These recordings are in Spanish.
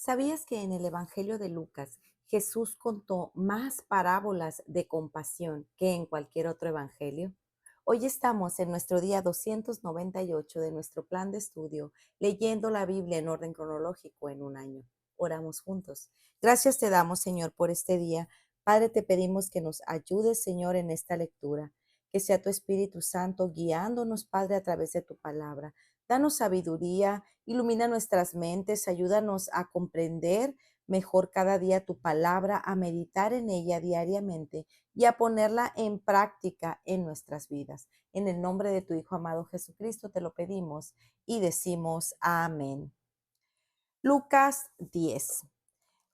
¿Sabías que en el Evangelio de Lucas Jesús contó más parábolas de compasión que en cualquier otro evangelio? Hoy estamos en nuestro día 298 de nuestro plan de estudio, leyendo la Biblia en orden cronológico en un año. Oramos juntos. Gracias te damos, Señor, por este día. Padre, te pedimos que nos ayudes, Señor, en esta lectura. Que sea tu Espíritu Santo guiándonos, Padre, a través de tu palabra. Danos sabiduría, ilumina nuestras mentes, ayúdanos a comprender mejor cada día tu palabra, a meditar en ella diariamente y a ponerla en práctica en nuestras vidas. En el nombre de tu Hijo amado Jesucristo te lo pedimos y decimos amén. Lucas 10.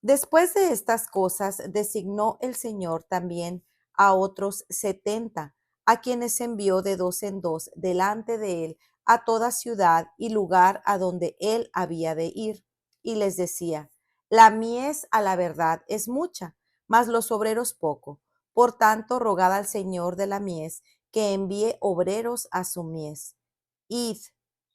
Después de estas cosas, designó el Señor también a otros 70, a quienes envió de dos en dos delante de él a toda ciudad y lugar a donde él había de ir. Y les decía, la mies a la verdad es mucha, mas los obreros poco. Por tanto, rogad al Señor de la mies que envíe obreros a su mies. Id,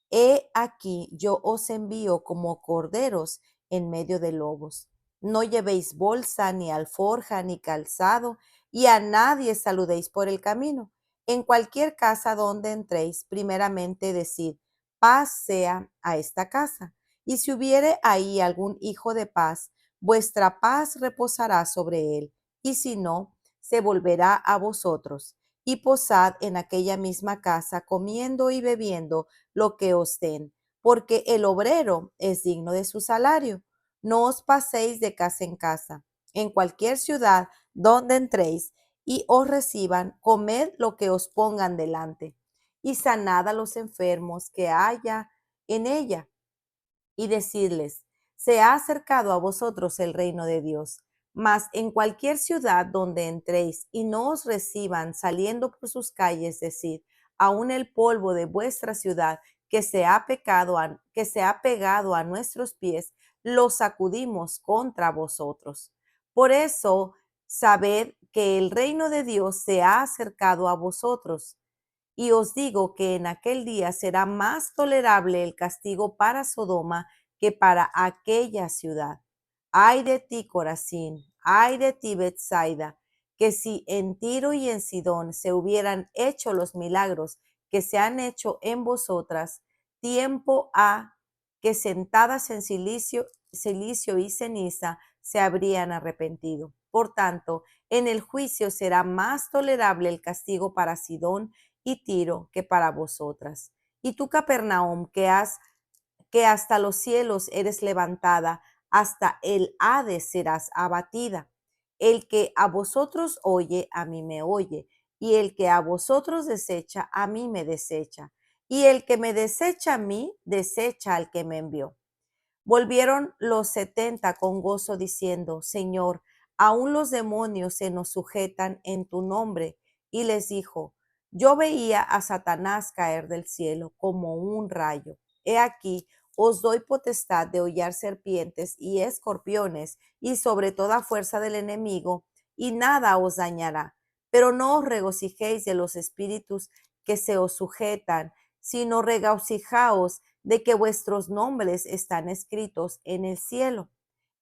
he aquí yo os envío como corderos en medio de lobos. No llevéis bolsa, ni alforja, ni calzado, y a nadie saludéis por el camino. En cualquier casa donde entréis, primeramente decid, paz sea a esta casa. Y si hubiere ahí algún hijo de paz, vuestra paz reposará sobre él, y si no, se volverá a vosotros. Y posad en aquella misma casa, comiendo y bebiendo lo que os den, porque el obrero es digno de su salario. No os paséis de casa en casa. En cualquier ciudad donde entréis y os reciban, comed lo que os pongan delante, y sanad a los enfermos que haya en ella, y decidles, se ha acercado a vosotros el reino de Dios. Mas en cualquier ciudad donde entréis y no os reciban saliendo por sus calles, decid, aun el polvo de vuestra ciudad que se ha pegado a nuestros pies, lo sacudimos contra vosotros. Por eso, sabed que el reino de Dios se ha acercado a vosotros. Y os digo que en aquel día será más tolerable el castigo para Sodoma que para aquella ciudad. Ay de ti, Corazín, ay de ti, Betsaida, que si en Tiro y en Sidón se hubieran hecho los milagros que se han hecho en vosotras, tiempo ha que sentadas en silicio y ceniza se habrían arrepentido. Por tanto, en el juicio será más tolerable el castigo para Sidón y Tiro que para vosotras. Y tú, Capernaum, que hasta los cielos eres levantada, hasta el Hades serás abatida. El que a vosotros oye, a mí me oye, y el que a vosotros desecha, a mí me desecha. Y el que me desecha a mí, desecha al que me envió. Volvieron los 70 con gozo diciendo, Señor, aún los demonios se nos sujetan en tu nombre. Y les dijo, yo veía a Satanás caer del cielo como un rayo. He aquí, os doy potestad de hollar serpientes y escorpiones y sobre toda fuerza del enemigo, y nada os dañará. Pero no os regocijéis de los espíritus que se os sujetan, sino regocijaos de que vuestros nombres están escritos en el cielo.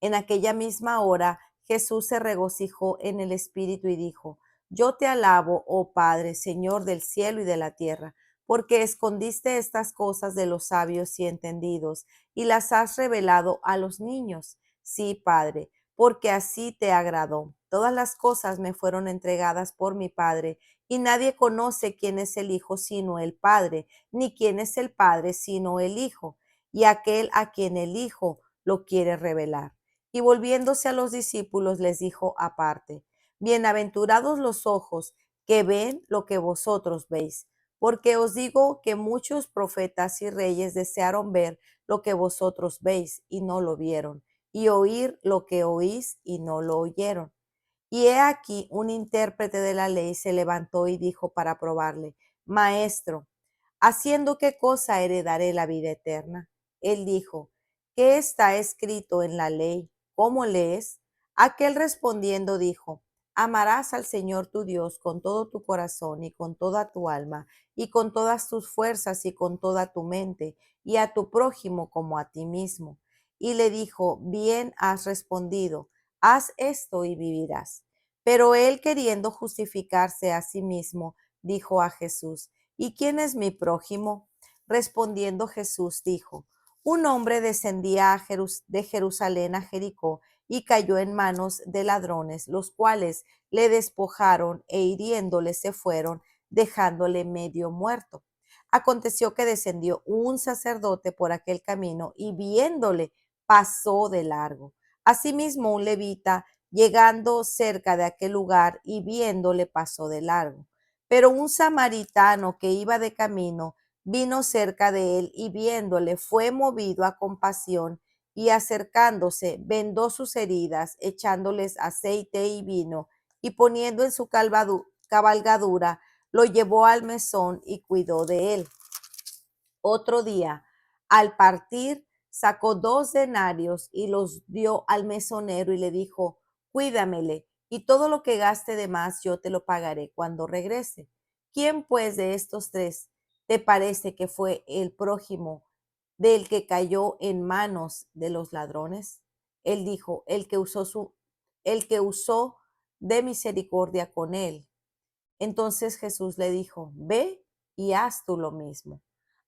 En aquella misma hora Jesús se regocijó en el Espíritu y dijo, yo te alabo, oh Padre, Señor del cielo y de la tierra, porque escondiste estas cosas de los sabios y entendidos y las has revelado a los niños. Sí, Padre, porque así te agradó. Todas las cosas me fueron entregadas por mi Padre, y nadie conoce quién es el Hijo sino el Padre, ni quién es el Padre sino el Hijo, y aquel a quien el Hijo lo quiere revelar. Y volviéndose a los discípulos les dijo aparte, bienaventurados los ojos que ven lo que vosotros veis, porque os digo que muchos profetas y reyes desearon ver lo que vosotros veis y no lo vieron, y oír lo que oís y no lo oyeron. Y he aquí un intérprete de la ley se levantó y dijo para probarle, Maestro, ¿haciendo qué cosa heredaré la vida eterna? Él dijo, ¿qué está escrito en la ley? ¿Cómo lees? Aquel respondiendo dijo, amarás al Señor tu Dios con todo tu corazón y con toda tu alma y con todas tus fuerzas y con toda tu mente y a tu prójimo como a ti mismo. y le dijo, bien has respondido, haz esto y vivirás. Pero él, queriendo justificarse a sí mismo, dijo a Jesús, ¿y quién es mi prójimo? Respondiendo Jesús dijo, un hombre descendía de Jerusalén a Jericó y cayó en manos de ladrones, los cuales le despojaron e hiriéndole se fueron, dejándole medio muerto. Aconteció que descendió un sacerdote por aquel camino y viéndole pasó de largo. Asimismo un levita, llegando cerca de aquel lugar y viéndole pasó de largo. Pero un samaritano que iba de camino vino cerca de él y viéndole fue movido a compasión y acercándose vendó sus heridas, echándoles aceite y vino y poniendo en su cabalgadura, lo llevó al mesón y cuidó de él. Otro día, al partir, sacó 2 denarios y los dio al mesonero y le dijo, cuídamele, y todo lo que gaste de más yo te lo pagaré cuando regrese. ¿Quién pues de estos tres te parece que fue el prójimo del que cayó en manos de los ladrones? Él dijo, el que usó de misericordia con él. Entonces Jesús le dijo, ve y haz tú lo mismo.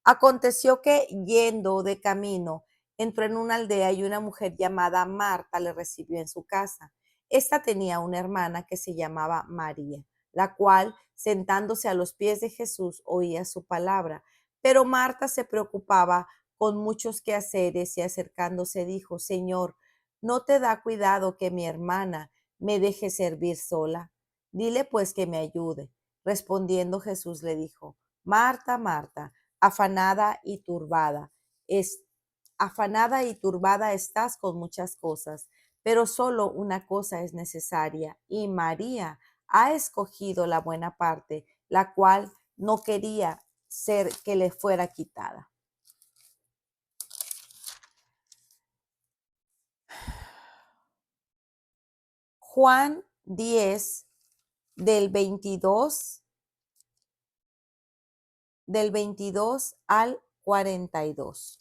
Aconteció que yendo de camino, entró en una aldea y una mujer llamada Marta le recibió en su casa. Esta tenía una hermana que se llamaba María, la cual, sentándose a los pies de Jesús, oía su palabra. Pero Marta se preocupaba con muchos quehaceres y acercándose dijo, Señor, ¿no te da cuidado que mi hermana me deje servir sola? Dile pues que me ayude. Respondiendo Jesús le dijo, Marta, Marta, afanada y turbada, afanada y turbada estás con muchas cosas, pero solo una cosa es necesaria, y María ha escogido la buena parte, la cual no quería ser que le fuera quitada. Juan 10, del 22 al 42.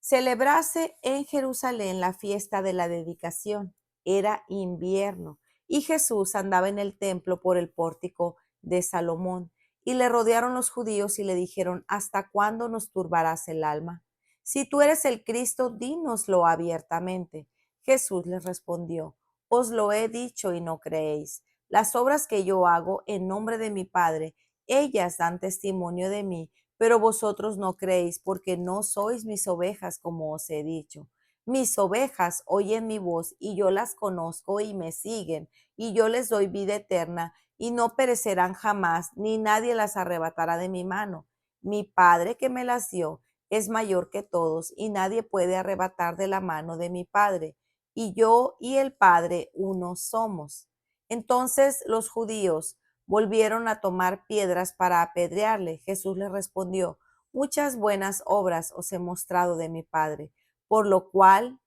Celebrase en Jerusalén la fiesta de la dedicación. Era invierno y Jesús andaba en el templo por el pórtico de Salomón. Y le rodearon los judíos y le dijeron, ¿hasta cuándo nos turbarás el alma? Si tú eres el Cristo, dínoslo abiertamente. Jesús les respondió, os lo he dicho y no creéis. Las obras que yo hago en nombre de mi Padre, ellas dan testimonio de mí, pero vosotros no creéis porque no sois mis ovejas, como os he dicho. Mis ovejas oyen mi voz y yo las conozco y me siguen, y yo les doy vida eterna y no perecerán jamás, ni nadie las arrebatará de mi mano. Mi Padre que me las dio es mayor que todos y nadie puede arrebatar de la mano de mi Padre. Y yo y el Padre uno somos. Entonces los judíos volvieron a tomar piedras para apedrearle. Jesús les respondió, muchas buenas obras os he mostrado de mi Padre, por lo cual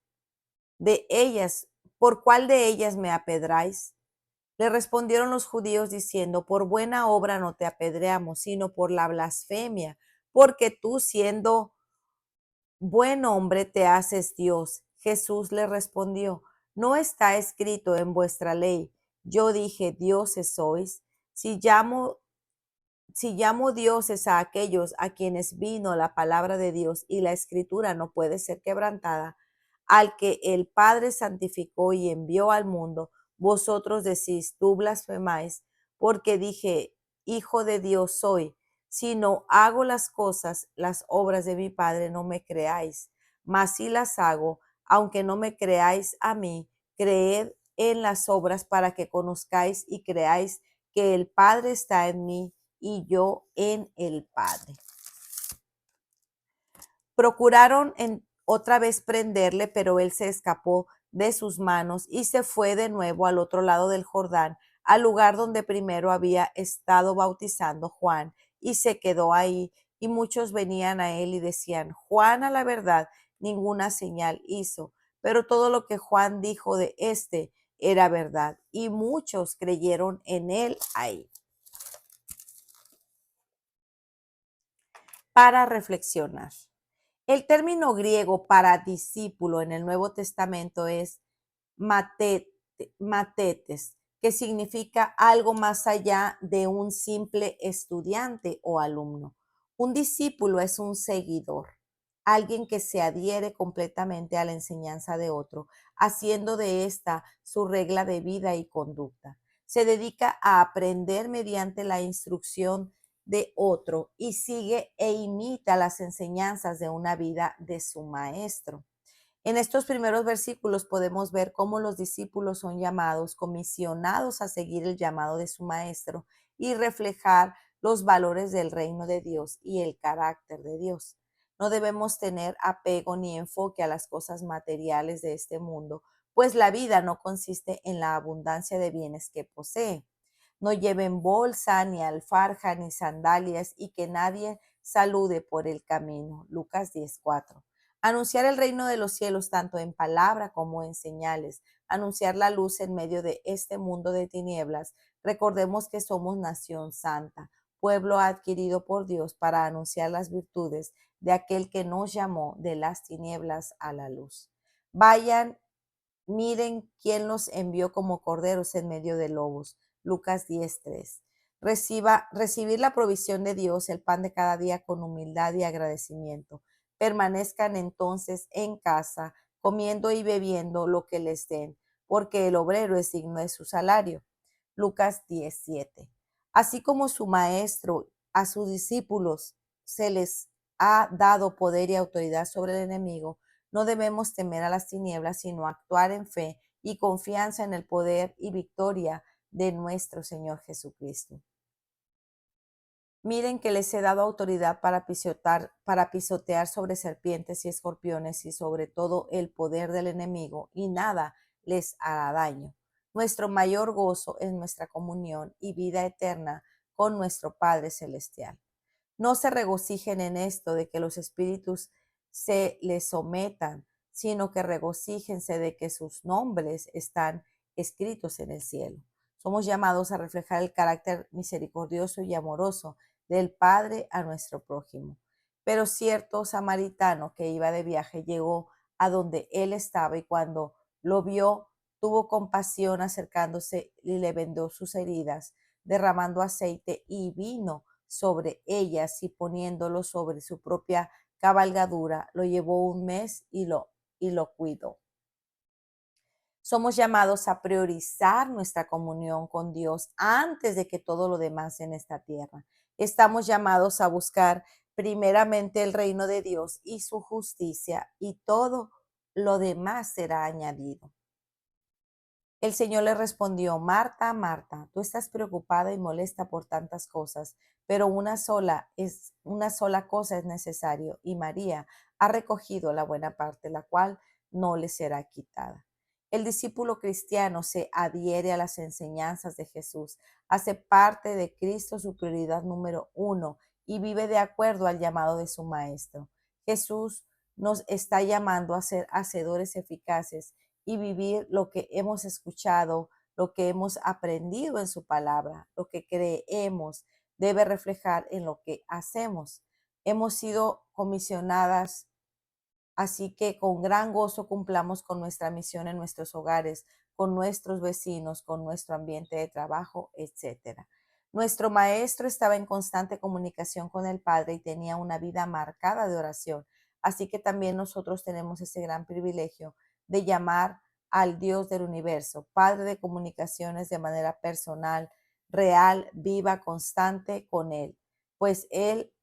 de ellas, ¿por cuál de ellas me apedráis? Le respondieron los judíos diciendo, por buena obra no te apedreamos, sino por la blasfemia, porque tú siendo buen hombre te haces Dios. Jesús le respondió, no está escrito en vuestra ley, yo dije, dioses sois. Si llamo dioses a aquellos a quienes vino la palabra de Dios y la escritura no puede ser quebrantada, al que el Padre santificó y envió al mundo, vosotros decís, tú blasfemáis, porque dije, Hijo de Dios soy. Si no hago las cosas, las obras de mi Padre, no me creáis, mas si las hago, aunque no me creáis a mí, creed en las obras para que conozcáis y creáis que el Padre está en mí y yo en el Padre. Procuraron otra vez prenderle, pero él se escapó de sus manos y se fue de nuevo al otro lado del Jordán, al lugar donde primero había estado bautizando Juan, y se quedó ahí. Y muchos venían a él y decían, Juan a la verdad ninguna señal hizo, pero todo lo que Juan dijo de éste era verdad, y muchos creyeron en él ahí. Para reflexionar. El término griego para discípulo en el Nuevo Testamento es matetes, que significa algo más allá de un simple estudiante o alumno. Un discípulo es un seguidor, alguien que se adhiere completamente a la enseñanza de otro, haciendo de esta su regla de vida y conducta. Se dedica a aprender mediante la instrucción de otro y sigue e imita las enseñanzas de una vida de su maestro. En estos primeros versículos podemos ver cómo los discípulos son llamados, comisionados a seguir el llamado de su maestro y reflejar los valores del reino de Dios y el carácter de Dios. No debemos tener apego ni enfoque a las cosas materiales de este mundo, pues la vida no consiste en la abundancia de bienes que posee. No lleven bolsa, ni alfarja, ni sandalias, y que nadie salude por el camino. Lucas 10:4. Anunciar el reino de los cielos tanto en palabra como en señales. Anunciar la luz en medio de este mundo de tinieblas. Recordemos que somos nación santa, pueblo adquirido por Dios para anunciar las virtudes de aquel que nos llamó de las tinieblas a la luz. Vayan, miren quién los envió como corderos en medio de lobos. Lucas 10:3. Recibir la provisión de Dios, el pan de cada día, con humildad y agradecimiento. Permanezcan entonces en casa, comiendo y bebiendo lo que les den, porque el obrero es digno de su salario. Lucas 10:7. Así como su maestro a sus discípulos se les ha dado poder y autoridad sobre el enemigo, no debemos temer a las tinieblas, sino actuar en fe y confianza en el poder y victoria de nuestro Señor Jesucristo. Miren que les he dado autoridad para pisotear sobre serpientes y escorpiones y sobre todo el poder del enemigo, y nada les hará daño. Nuestro mayor gozo es nuestra comunión y vida eterna con nuestro Padre Celestial. No se regocijen en esto de que los espíritus se les sometan, sino que regocíjense de que sus nombres están escritos en el cielo. Somos llamados a reflejar el carácter misericordioso y amoroso del Padre a nuestro prójimo. Pero cierto samaritano que iba de viaje llegó a donde él estaba, y cuando lo vio, tuvo compasión, acercándose y le vendó sus heridas, derramando aceite y vino sobre ellas y poniéndolo sobre su propia cabalgadura. Lo llevó un mes y lo cuidó. Somos llamados a priorizar nuestra comunión con Dios antes de que todo lo demás en esta tierra. Estamos llamados a buscar primeramente el reino de Dios y su justicia, y todo lo demás será añadido. El Señor le respondió: Marta, Marta, tú estás preocupada y molesta por tantas cosas, pero una sola cosa es necesario, y María ha recogido la buena parte, la cual no le será quitada. El discípulo cristiano se adhiere a las enseñanzas de Jesús, hace parte de Cristo su prioridad número uno, y vive de acuerdo al llamado de su Maestro. Jesús nos está llamando a ser hacedores eficaces y vivir lo que hemos escuchado, lo que hemos aprendido en su palabra, lo que creemos debe reflejar en lo que hacemos. Hemos sido comisionadas, así que con gran gozo cumplamos con nuestra misión en nuestros hogares, con nuestros vecinos, con nuestro ambiente de trabajo, etcétera. Nuestro maestro estaba en constante comunicación con el Padre y tenía una vida marcada de oración. Así que también nosotros tenemos ese gran privilegio de llamar al Dios del universo, Padre de comunicaciones, de manera personal, real, viva, constante con Él. Pues Él,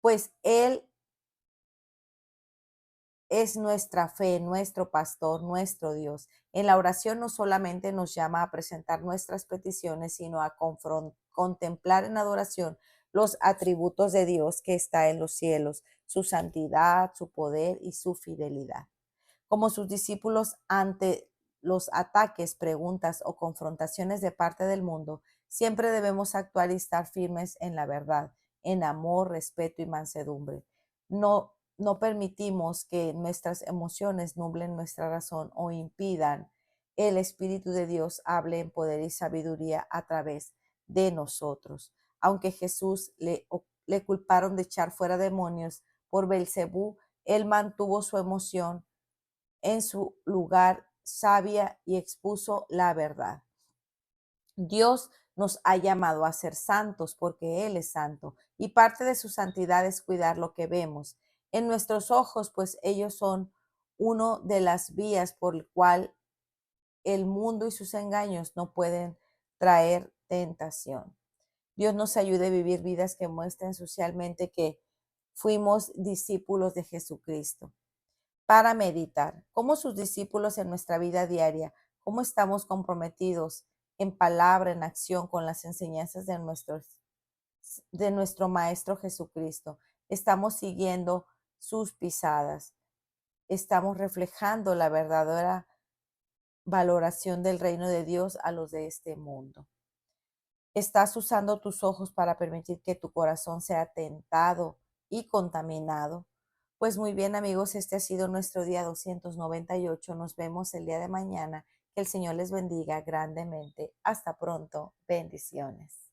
pues Él es nuestra fe, nuestro pastor, nuestro Dios. En la oración no solamente nos llama a presentar nuestras peticiones, sino a contemplar en adoración los atributos de Dios que está en los cielos, su santidad, su poder y su fidelidad. Como sus discípulos, ante los ataques, preguntas o confrontaciones de parte del mundo, siempre debemos actuar y estar firmes en la verdad, en amor, respeto y mansedumbre. No permitimos que nuestras emociones nublen nuestra razón o impidan el Espíritu de Dios hable en poder y sabiduría a través de nosotros. Aunque Jesús le culparon de echar fuera demonios por Belcebú, él mantuvo su emoción en su lugar sabia y expuso la verdad. Dios nos ha llamado a ser santos porque Él es santo y parte de su santidad es cuidar lo que vemos en nuestros ojos, pues ellos son uno de las vías por el cual el mundo y sus engaños no pueden traer tentación. Dios nos ayude a vivir vidas que muestren socialmente que fuimos discípulos de Jesucristo. Para meditar, como sus discípulos en nuestra vida diaria, cómo estamos comprometidos en palabra, en acción con las enseñanzas de nuestro Maestro Jesucristo. Estamos siguiendo sus pisadas. Estamos reflejando la verdadera valoración del reino de Dios a los de este mundo. Estás usando tus ojos para permitir que tu corazón sea tentado y contaminado. Pues muy bien, amigos, este ha sido nuestro día 298. Nos vemos el día de mañana. Que el Señor les bendiga grandemente. Hasta pronto. Bendiciones.